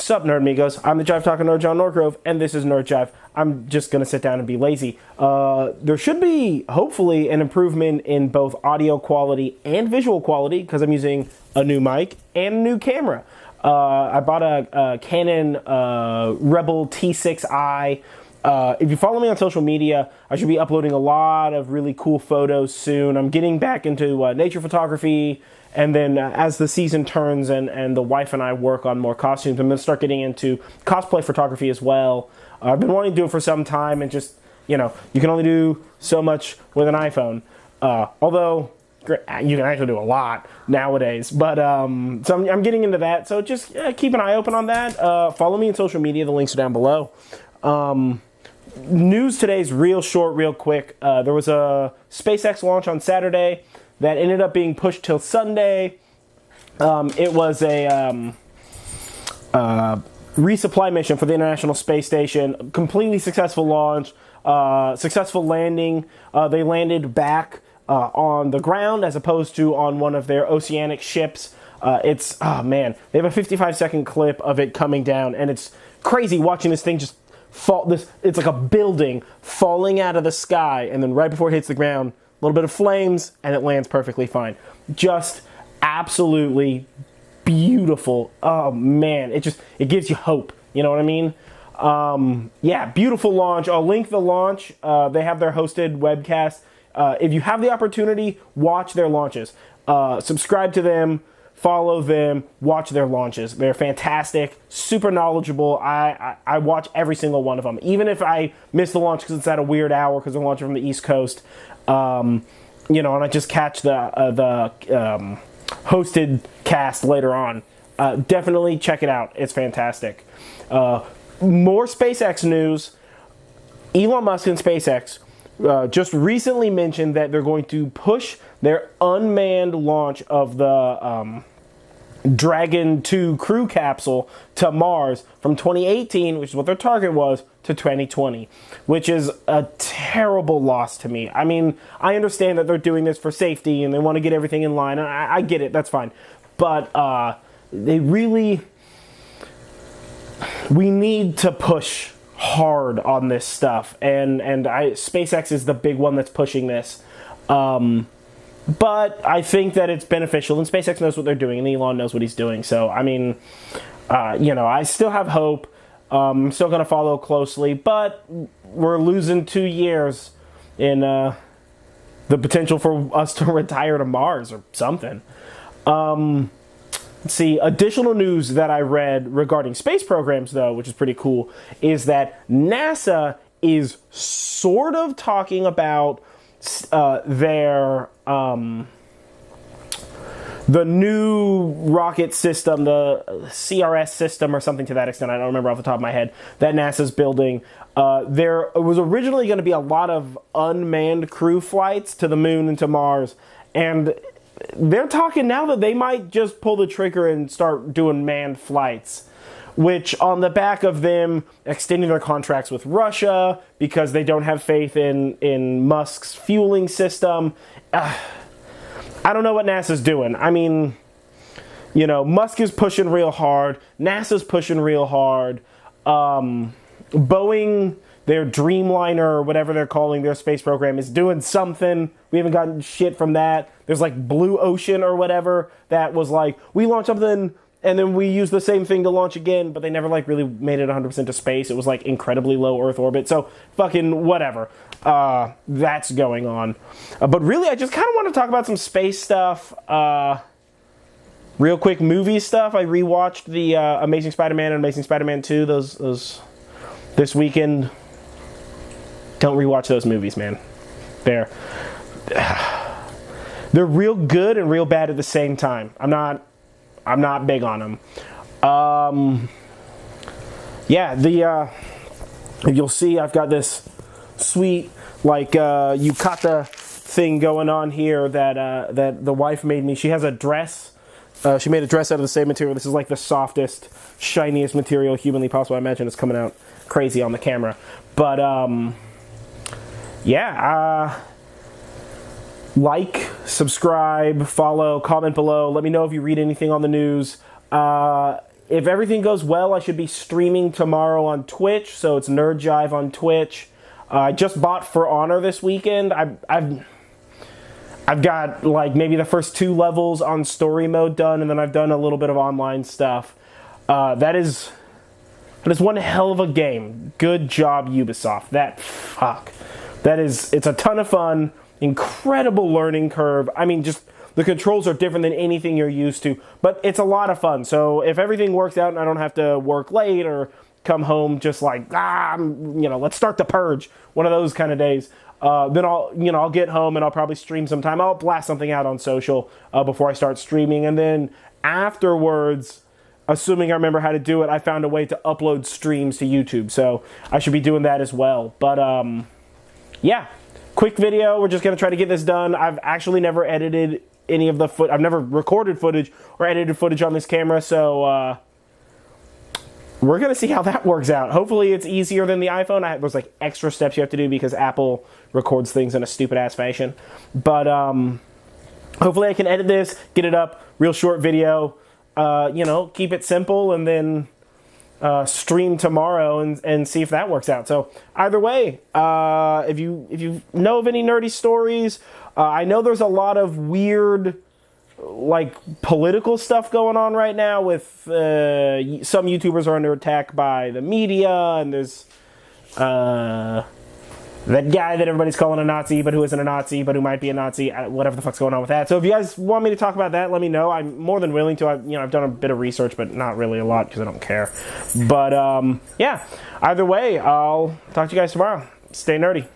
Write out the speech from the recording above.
Sup, Nerdmigos. I'm the Jive talking nerd, John Norgrove, and this is Nerd Jive. I'm just going to sit down and be lazy. There should be, hopefully, an improvement in both audio quality and visual quality, because I'm using a new mic and a new camera. I bought a Canon Rebel T6i. If you follow me on social media, I should be uploading a lot of really cool photos soon. I'm getting back into nature photography, and then as the season turns and the wife and I work on more costumes, I'm going to start getting into cosplay photography as well. I've been wanting to do it for some time, and just, you know, you can only do so much with an iPhone. Although you can actually do a lot nowadays, but so I'm getting into that. So just keep an eye open on that. Follow me on social media. The links are down below. News today is real short, real quick. There was a SpaceX launch on Saturday that ended up being pushed till Sunday. It was a resupply mission for the International Space Station. Completely successful launch, successful landing. They landed back on the ground as opposed to on one of their oceanic ships. Oh man, they have a 55-second clip of it coming down, and it's crazy watching this thing just fall. It's like a building falling out of the sky, and then right before it hits the ground, a little bit of flames, and it lands perfectly fine. Just absolutely beautiful. Oh man, it gives you hope. You know what I mean? Yeah, beautiful launch. I'll link the launch. They have their hosted webcast. If you have the opportunity, watch their launches. Subscribe to them. Follow them, watch their launches. They're fantastic, super knowledgeable. I watch every single one of them. Even if I miss the launch because it's at a weird hour because they're launching from the East Coast, you know, and I just catch the hosted cast later on. Definitely check it out. It's fantastic. More SpaceX news. Elon Musk and SpaceX just recently mentioned that they're going to push their unmanned launch of the Dragon 2 crew capsule to Mars from 2018, which is what their target was, to 2020, which is a terrible loss to me. I mean, I understand that they're doing this for safety and they want to get everything in line. I get it, that's fine. But we need to push hard on this stuff, and SpaceX is the big one that's pushing this. But I think that it's beneficial, and SpaceX knows what they're doing, and Elon knows what he's doing. So, I mean, you know, I still have hope. I'm still going to follow closely, but we're losing 2 years in the potential for us to retire to Mars or something. Let's see, additional news that I read regarding space programs, though, which is pretty cool, is that NASA is sort of talking about their the new rocket system, the CRS system or something to that extent. I don't remember off the top of my head, that NASA's building. There was originally going to be a lot of unmanned crew flights to the moon and to Mars, and they're talking now that they might just pull the trigger and start doing manned flights, which on the back of them extending their contracts with Russia because they don't have faith in Musk's fueling system. I don't know what NASA's doing. I mean, you know, Musk is pushing real hard. NASA's pushing real hard. Boeing, their Dreamliner or whatever they're calling their space program, is doing something. We haven't gotten shit from that. There's like Blue Ocean or whatever that was like, we launched something and then we used the same thing to launch again, but they never like really made it 100% to space. It was like incredibly low Earth orbit. So fucking whatever. That's going on. But really, I just kind of want to talk about some space stuff. Real quick movie stuff. I rewatched the Amazing Spider-Man and Amazing Spider-Man 2 those this weekend. Don't rewatch those movies, man. They're real good and real bad at the same time. I'm not big on them. Yeah, you'll see I've got this sweet, like, yukata thing going on here that the wife made me. She has a dress. She made a dress out of the same material. This is like the softest, shiniest material humanly possible. I imagine it's coming out crazy on the camera. But, yeah, like, subscribe, follow, comment below. Let me know if you read anything on the news. if everything goes well, I should be streaming tomorrow on Twitch. So it's Nerd Jive on Twitch. I just bought For Honor this weekend. I've got like maybe the first 2 levels on story mode done, and then I've done a little bit of online stuff. That is one hell of a game. Good job, Ubisoft. It's a ton of fun. Incredible learning curve. I mean, just the controls are different than anything you're used to, but it's a lot of fun. So if everything works out and I don't have to work late or come home just like, let's start the purge, one of those kind of days, then I'll get home and I'll probably stream sometime. I'll blast something out on social before I start streaming, and then afterwards, assuming I remember how to do it, I found a way to upload streams to YouTube, so I should be doing that as well. But yeah, quick video. We're just gonna try to get this done. I've actually never edited any of the I've never recorded footage or edited footage on this camera, so we're gonna see how that works out. Hopefully it's easier than the iPhone. There's like extra steps you have to do because Apple records things in a stupid ass fashion. But hopefully I can edit this, get it up, real short video, keep it simple, and then stream tomorrow and see if that works out. So either way, if you know of any nerdy stories, I know there's a lot of weird like political stuff going on right now with some YouTubers are under attack by the media, and there's that guy that everybody's calling a Nazi, but who isn't a Nazi, but who might be a Nazi, whatever the fuck's going on with that. So if you guys want me to talk about that, let me know. I'm more than willing to. I've done a bit of research, but not really a lot because I don't care. But yeah, either way, I'll talk to you guys tomorrow. Stay nerdy.